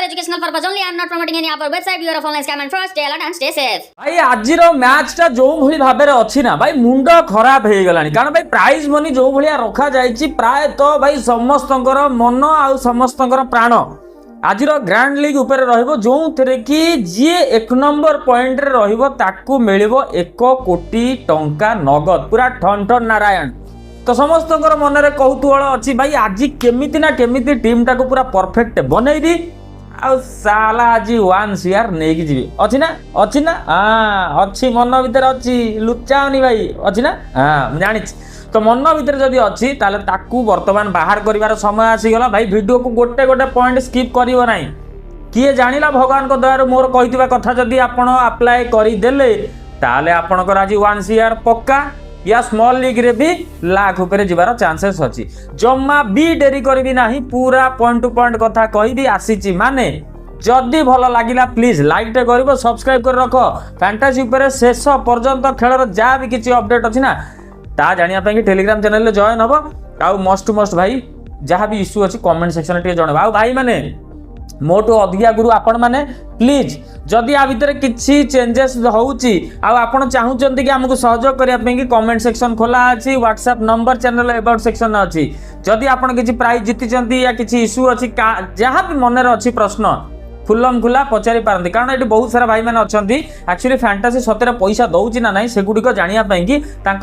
educational purpose only. I am not promoting any other website. Viewer of online scam and fraud. Stay alert and stay safe. भाई आजिर match टा जो भली भाबे अच्छी ना भाई मुंड खराब हो गलानी कारण भाई प्राइज मनी जो भलिया रखा जायछि प्राय तो भाई समस्तंकर मन आ समस्तंकर प्राण आजिर ग्रांड लीग ऊपर रहिबो जो थरे कि जे एक नंबर पॉइंट रे रहिबो ताकू मिलिबो 1 कोटी टंका नगद पूरा ठन ठन नारायण तो समस्तंकर मन रे कौतूहल अछि भाई आज केमिति ना केमिति टीम टाको पूरा परफेक्ट बनैदी आ साला आज 1 शेयर नेकी जीवी अछि ना हां अछि मन भीतर अछि लुचाउनी भाई अछि ना हां जानि तो मन भीतर जदि अच्छी ताले ताकू वर्तमान बाहर करिवार समय आसीगला भाई वीडियो को गोटे गोटे पॉइंट स्किप करिवो नाही किए जानिला भगवान को दयार मोर कहितबा कथा जदि आपण अप्लाई करि देले ताले आपणकर आज 1 शेयर पक्का या स्मॉल लीग रे भी लाख ऊपर जिबार चांसेस अछि जम्मा भी डेरी करबी नाही पूरा पॉइंट टू पॉइंट कथा कहिबी आसीची माने जदि भल लागिला प्लीज लाइक टे करिवो सब्सक्राइब कर रखो फैंटासी ऊपर शेष पर्यंत खेलर जा भी किछि अपडेट अछि ना ता जानिया ପାଇଁ कि टेलीग्राम चैनल ले जॉइन हबो आ मस्ट भाई जहाँ भी इश्यू अछि कमेंट सेक्शन टे जणवा आ भाई माने मोटो अधिया गुरु आपण माने प्लीज जदि आ भीतर किछि चेंजेस होउची आ आपण चाहुचंती कि हमकु सहयोग करिया ପାଇଁ कि कमेंट सेक्शन खोला अछि WhatsApp number channel about section अछि जदि आपण किछि प्राइज जितिचंती या किछि इश्यू अछि जहाँ भी मन रे अछि प्रश्न फुल्लम खुला पचारि पारंती कारण ये बहुत सारा भाई मैंने अच्छा एक्चुअली फैंटासी सतरे पैसा दौची ना ना से गुड़िक जानापी कि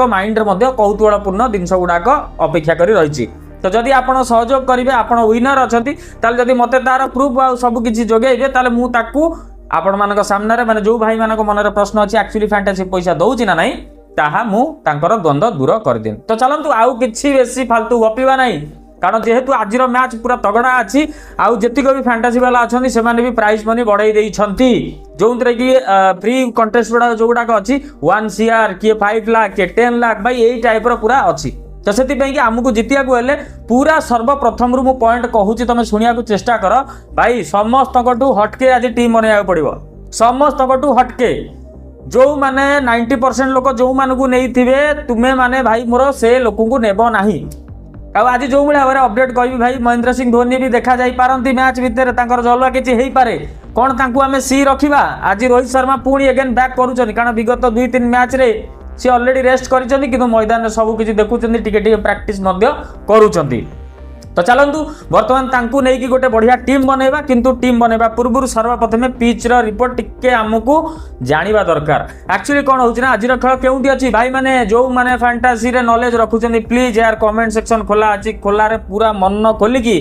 माइंड रे कौतूहलपूर्ण जिनस गुड़ाक अपेक्षा कर रही तो जदि आपण सहयोग करेंगे आप विनर अच्छा जदि मत तार प्रूफ आ सब किसी जोगेबे मुझे आपण मान सामने माने जो भाई मान मन प्रश्न अच्छी एक्चुअली फैंटासी पैसा दौची ना ना ताहा मु तांकर द्वंद्व दूर कर दें तो चलतु आउ कि बेसी फालतू गपिबा नहीं कारण जेहेतु आज मैच पूरा तगड़ा अच्छी आउ जेतिक भी फैंटासी वाला अच्छा से भी प्राइज मनी बढ़ाई देइछंती जो कि फ्री कंटेस्ट गुड़ा जो गुड़ाक अच्छी 1 शेयर किए 5 लाख किए 10 लाख भाई यही टाइप पूरा अच्छी तो से आमको जितिया हेले पूरा सर्वप्रथम मु पॉइंट कहूँ तुम शुणा चेष्टा कर भाई समस्त हटके आज टीम बनवा पड़ो समस्त हटके जो माने 90% लोक जो मानू नहीं तुम्हें माने भाई मोर से लोक को नेब नहीं आज जो भाई भाव अपडेट करी भाई महेंद्र सिंह धोनी भी देखा जाई पारंती मैच भितर जलवा किसी हो पारे कौन तांकु आमे सी रखिबा आज रोहित शर्मा पुणी अगेन बैक करूछन कारण विगत 2-3 मैच रे सी ऑलरेडी रेस्ट करिछन किंतु मैदान में सब किसी देखुछन टिके प्रैक्टिस मध्य करूछन तो चलतु बर्तमान तांकु नहीं कि गोटे बढ़िया टीम बनैबा किंतु टीम बनैबा पूर्व सर्वप्रथमे पिच रो रिपोर्ट टिके आमको जानिबा दरकार एक्चुअली कौन होउछ ना आज खेल केउंटी अछि भाई माने जो माने फैंटासी रे नॉलेज रखुछन प्लीज यार कमेंट सेक्शन खोला अछि खोला रे पूरा मन खोली की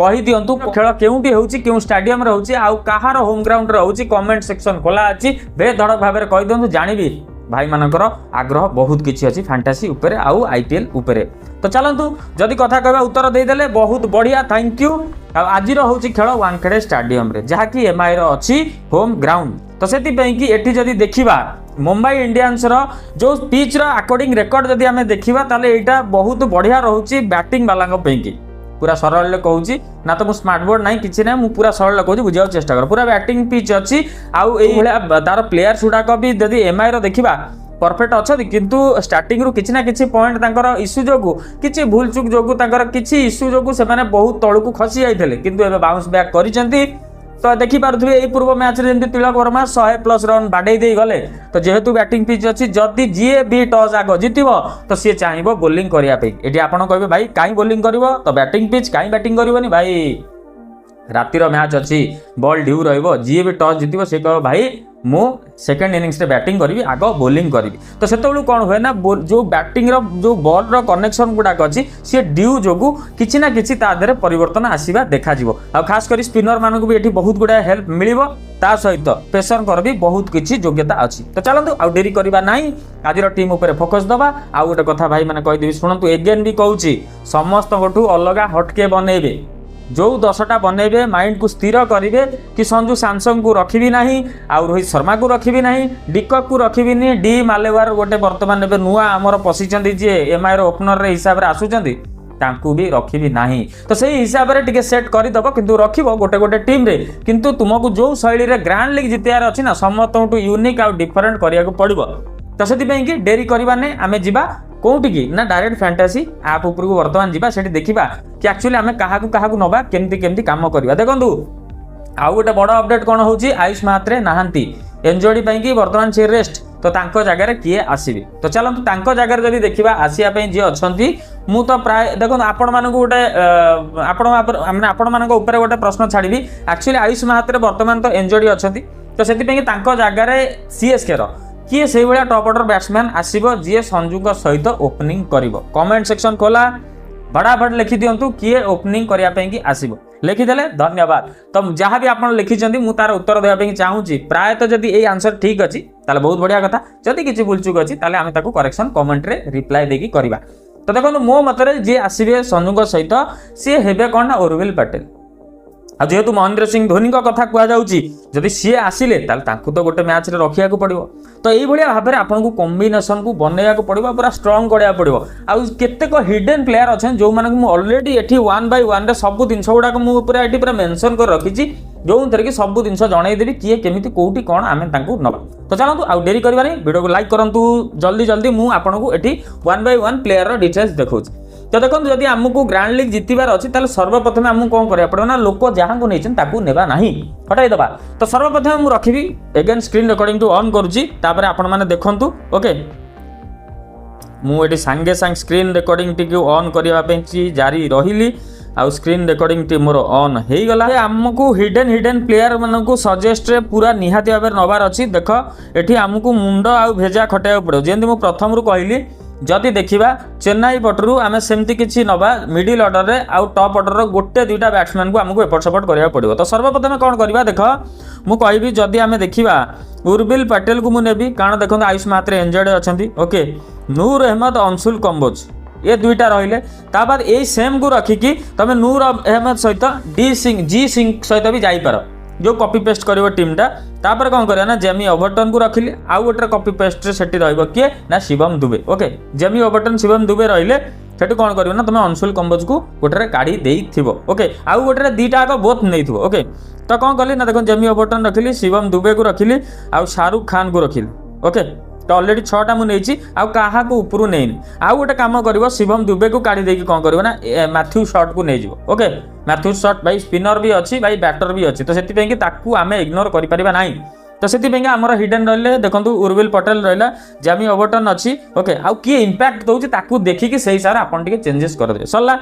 कहि दियंतु खेल केउंटी होउछि केउ स्टेडियम रे होउछि आ कहार होम ग्राउंड रे होउछि कमेंट सेक्शन खोला अछि बेधड़क भाव रे कहि दियंतु जानिबी भाई मानकर आग्रह बहुत किछि अछि फैंटासी ऊपर आउ आईपीएल ऊपर तो चलतु जदि कथा कहबा उत्तर दे देले बहुत बढ़िया थैंक यू आज होउछि खेल वानखेड़े स्टेडियम रे जहा कि एमआई रो अछि होम ग्राउंड तो सेति पई कि एठी जदि देखिबा मुंबई इंडियंस रो जो पिच रो अकॉर्डिंग रिकॉर्ड जदि हमें देखिबा ताले एटा बहुत बढ़िया रहउछि बैटिंग वाला पई कि पूरा सरल कहूँ ना तो स्मार्ट बोर्ड ना कि ना पूरा सरल कहूँ बुझा चेष्टा कर पूरा बैटिंग पिच अच्छी आउ तार प्लेयर्स गुड़ाक भी जदि एमआई रो देखिबा परफेक्ट अच्छा किंतु स्टार्टिंग रु किछि ना किछि पॉइंट तांकर इश्यू जोगु किछि भूल चूक जोगु तांकर किछि इश्यू जोगु से माने बहुत तळकु खसी जाइथिले किंतु एबे बाउंस बैक करिसेंती तो देखि पारुथबे एई पूर्व मैच रे जेंति तिलक वर्मा 100+ रन बाडै देई गले तो जेहेतु बैटिंग पिच अच्छी जदि जीए भी टॉस आग जितिबो तो सी चाहिबो बॉलिंग करिया पे एठी आपण कहबे भाई काई बॉलिंग करिवो तो बैटिंग पिच काई बैटिंग करिवोनी भाई रातिर मैच अच्छी बॉल ड्यू रहिबो जीए भी टॉस जितिबो से कहबो भाई मु सेकंड इनिंग्स रे बैटिंग करी आग बॉलिंग करी तो से कौन हुए ना जो बैटिंग रो जो बॉल रो कनेक्शन गुड़ाक अच्छी सी ड्यू जोगु किछि ना किछि ता देरे परिवर्तन आसीबा देखा जिवो आ खास करी स्पिनर मानक भी एठी बहुत गुडा हेल्प मिलिबो ता सहित पेसर कर भी बहुत किछि योग्यता अछि तो चलंतु आ डेरी करबा नाही आजिर टीम ऊपर फोकस दबा आ गोटे कथा भाई माने कहि देबी सुनंतु एगेन भी कहूची समस्त गोठू अलगा हटके बनेबे जो 10टा बनइबे माइंड को स्थिर करेंगे कि संजू सैमसंग को रखी ना आ रोहित शर्मा को रखी ना डिकक को रखी डी मालेवार गोटे बर्तमान एवं नुआ आमर पशिंट जी एमआई ओपनर हिसाब से आसुच्च तांकू भी रखी ना तो सही हिसाब से टिके सेट करदब किंतु रखिबो गोटे गोटे टीम रे किंतु तुमको जो शैली रे ग्रांड लीग जितियार अच्छी ना समस्त यूनिक आ डिफरेंट करिया पड़ो तो से डेरी करवा ने आम जा कौटी की ना डायरेक्ट फैंटासी आप ऊपर को बर्तमान जा देखा कि एक्चुअली आम क्या नवा केमती केमती काम करवा देखु आउ गोटे बड़ अपडेट कौन होची आयुष महात्रे नाहांती एनजोडी कि वर्तमान से रेस्ट तो तांको जगह किए आसबि तो चलतु तांको जगह जदि देखा आसिया जी अच्छी मु तो प्राय देखो आपण मानक गोटे आपण मान गोटे प्रश्न छाड़ी एक्चुअली आयुष महात्रे वर्तमान तो एनजोडी अच्छा तो से जगह सीएसके किए से भाया टॉप ऑर्डर बैट्समैन आसो जी संजू सहित ओपनिंग कर कमेंट सेक्शन खोला फटाफट लिखि दिंतु किए ओपनिंग करने आसो लिखिदे धन्यवाद तो जहाँ भी आप लिखिं मुझे तार उत्तर देवाई चाहूँगी प्रायतः जदि ये आंसर ठीक अच्छी ताले बहुत बढ़िया कथा जदि किसी भूलचुक अच्छी ताले आम ताकू करेक्शन कमेंट रे रिप्लाई देकी करवा तो देखो मो मतरे जी आसबे संजू सहित सी हे कौन ना उर्विल पटेल आ जेहेतु महेंद्र सिंह धोनी कथा कहुच्छी जदि सी आसिले तो गोटे मैच रे रखा पड़ो तो यही भाव में आपको कॉम्बिनेशन को बनवाक पड़ो पूरा स्ट्रंग करा पड़ो आतेक हिडन प्लेयर अच्छा जो मैंने ऑलरेडी ये 1/1 सब जिन गुड़ाक मुझे पूरा मेंशन कर रखी जो थे कि सब जिन जनईदेवी किए केमी कौटी कौन आम नवा तो चलतु आउ डेरी करवानी वीडियो को लाइक करूँ जल्दी जल्दी मुझे 1/1 प्लेयर डिटेल्स देखा तो देखो जदि आमको ग्रांड लीग जितबार अच्छी सर्वप्रथम आमको कौन करा पड़ो ना लोक जहाँ को नहीं नेबा ना हटाई दबा तो सर्वप्रथम मुझे रखी again screen recording to on करुच्ची आपण मैंने देखु ओके मुझे सांगे सांग स्क्रीन रिकॉर्डिंग टी ऑन करने जारी रही आउ screen recording T more on हो गला आमको हिडन प्लेयर मान को सजेस्ट रे पूरा निहाती भाव नबार अच्छी देख ये आमको मुंड आ भेजा खटाइबा पड़ो जमी मुझे प्रथम कहली जदि देखा चेन्नई पटरू आम सेमती किसी नवा मिडिल ऑर्डर रे आउ टॉप ऑर्डर गोटे दुईटा बैट्समैन को आमको एपट सपट करा पड़ो तो सर्वप्रथम कौन करवा देख मुझे कहि जदि आम देखा उर्विल पटेल को मुझे कारण देखो आयुष महात्रे एंजॉयड अच्छा ओके नूर अहमद अंशुल कंबोज ये दुईटा रहिले ताबाद यही सेम को रखिकी तुम नूर अहमद सहित जी सिंह सहित भी जापर जो कॉपी पेस्ट कर टीमटा तापर कौन करना ना जेमी ओवरटन को रखिले आउ गोटे कॉपी पेस्ट से किए ना Shivam Dubey okay Jamie Overton Shivam Dubey रहिले सेठी कौन कर ना तुम अंशुल कंबोज को गोटे काढ़ी देइथिबो ओके आउ गोटे दीटा आग बोथ नहीं ओके तो कौन कली ना देखो जेमी ओवरटन रखिली शिवम दुबे को रखिली आउ शाहरुख खान को रखिली ओके तो ऑलरेडी 6टा मुझे आउ क्या उपरू नहीं आउ गोटे कम कर शिवम दुबे को काढ़ी देकी कौन कर ना मैथ्यू शॉट को नहीं ओके मैथ्यू शॉट भाई स्पिनर भी अच्छी भाई बैटर भी अच्छी तो से आम इग्नोर करें ना तो से आमर हिडन रही देखो उर्विल पटेल रहा जेमी ओवरटन अच्छी ओके आउ किए इंपैक्ट दौर देखिकी से हिसाब से आपड़ चेंजेस करदे सरला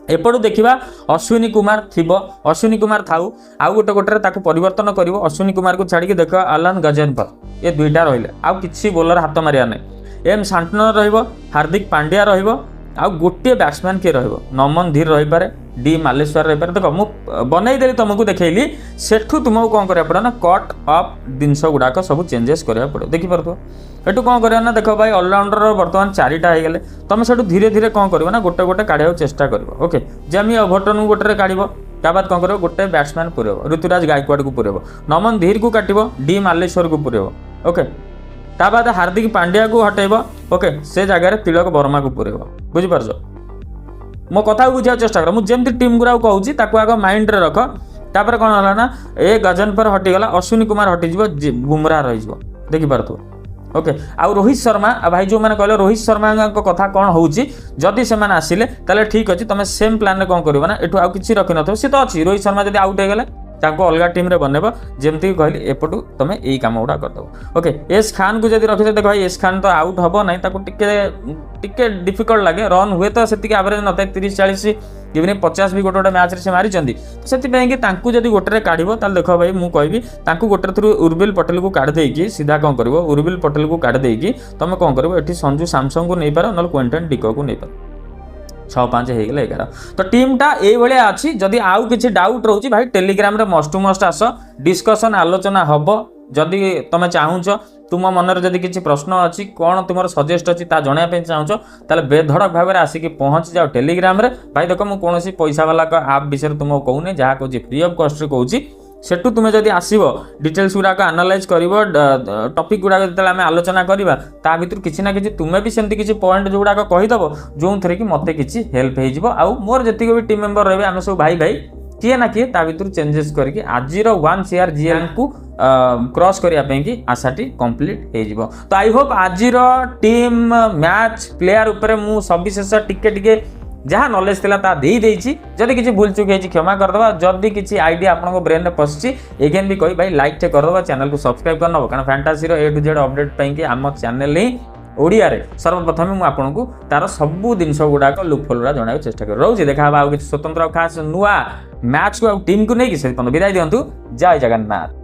एपटू देखा अश्विनी कुमार थी अश्विनी कुमार थाऊ आउ गोटे गोटे परिवर्तन कर अश्विनी कुमार को छाड़ी देख आलन गजेनपर ये दुईटा रही आउ किसी बोलर हाथ मारिया नहीं एम सांटनर हार्दिक पांड्या आउ गोटे बैट्समैन किए नमन धीर रही पारे डी मालेश्वर रही पारे देख मुझे बनईदेली तुमको देखली सेठू तुमको कौन करा पड़ो ना कट अप जिनस गुड़ाक सब चेंजेस करा पड़ो देखिपे एटू कौन कर ना देख भाई ऑलराउंडर बर्तमान 4टा हो गले तुम से धीरे धीरे कौन कर ना गोटे गोटे काढ़ा चेष्टा कर ओके जेमी ओवरटन को गोटे काढ़ ताबाद कौन कर गोटे बैट्समैन पुरेब ऋतुराज गायकवाड़ को पुरेब नमन धीर को काट डी मालेश्वर को पुरेब ओके ताबाद हार्दिक पांड्या को हटेब ओके से जगह तिलक वर्मा को पुरेब बुझिपार मो कथा बुझा चेष्टा कर मुझे टीम गुरा कहूँ आग माइंड रे रख तापर कौन है ना ए गजन पर हटिगला अश्विनी कुमार हटिज बुमराह रही देखिपार ओके आउ रोहित शर्मा भाई जो मैंने कहले रोहित शर्मा कथा कौन होची जदि से आसिले ताले ठीक अच्छे तुम सेम प्लान रे कौन करबो ना एठू आउ किछि रखि नथो सी तो अछि रोहित शर्मा जदि आउट हो गले अलग टीम रे बनब जमती कहली एपटू तुम यही कम गुड़ा करदेव ओके एस खान को जब रखिए देख भाई एस खान तो आउट हम ना टिके डिफिकल्ट लगे रन हुए तो से एवरेज न था 30-40 इवन 50 भी गोटे गोटे मैच से मारी से जब गोटे काढ़ देख भाई मुझे कहबी गोटे थ्रू उर्विल पटेल को काढ़ देकी सीधा कौन कर उर्विल पटेल को काढ़ देकी तुम कौन कर ये संजू सैमसंग को नहीं पार ना क्विंटन डिको को नहीं पार 6-5 हो गला 11 तो टीमटा ये अच्छी जदि आउ किसी डाउट रोचे भाई टेलीग्राम रे मस्ट टू मस्ट आस डिस्कसन आलोचना हम जदि तुम चाहूच तुम मनरे जदि किसी प्रश्न अच्छी कौन तुम सजेस्ट अच्छी जनवाई चाहूच ताले बेधड़क भाव में आसिक पहुँच जाओ टेलीग्राम रे भाई देख मुझे पैसा वाला आप विषय तुमको कहूनी जहाँ कहूँ फ्री ऑफ कॉस्ट रे कहूँ सेठू तुम जदि आसो डिटेल्स गुड़ाक आनालाइज कर टॉपिक गुड़ाक जो आम आलोचना करवा ता भीतर किसी ना कि तुम्हें भी सेमती किसी पॉइंट जो गुड़ाक कहीदेव जो थे कि मत किसी हेल्प हो आउ मोर जी भी टीम मेंबर रहे आम सब भाई भाई किए ना किए ता भीतर चेंजेस करके आज 1 CR GL को क्रॉस करने की आशाटी कंप्लीट हो तो आई होप आज टीम मैच प्लेयर उपरे मु सविशेष टिके जहाँ नॉलेज थिला ता देई देइछि जदि किछि भूल चुक हेछि क्षमा कर दबा जदि किछि आइडिया आपनको ब्रेन में पसछि एगेन भी कहि भाई लाइक टे कर दबा चैनल को सब्सक्राइब कर नबो कारण फैंटासी रो ए टू जेड अपडेट पई कि हम चैनल ही ओडिया रे सर्वप्रथम मु आपनको तार सब जिनस गुडाक लुकफोलरा जणाय चेष्टा कर रहउछि देखा बा आ किछि स्वतंत्र खास नुआ मैच को टीम को नै कि से विदाई दियंतु जय जगन्नाथ।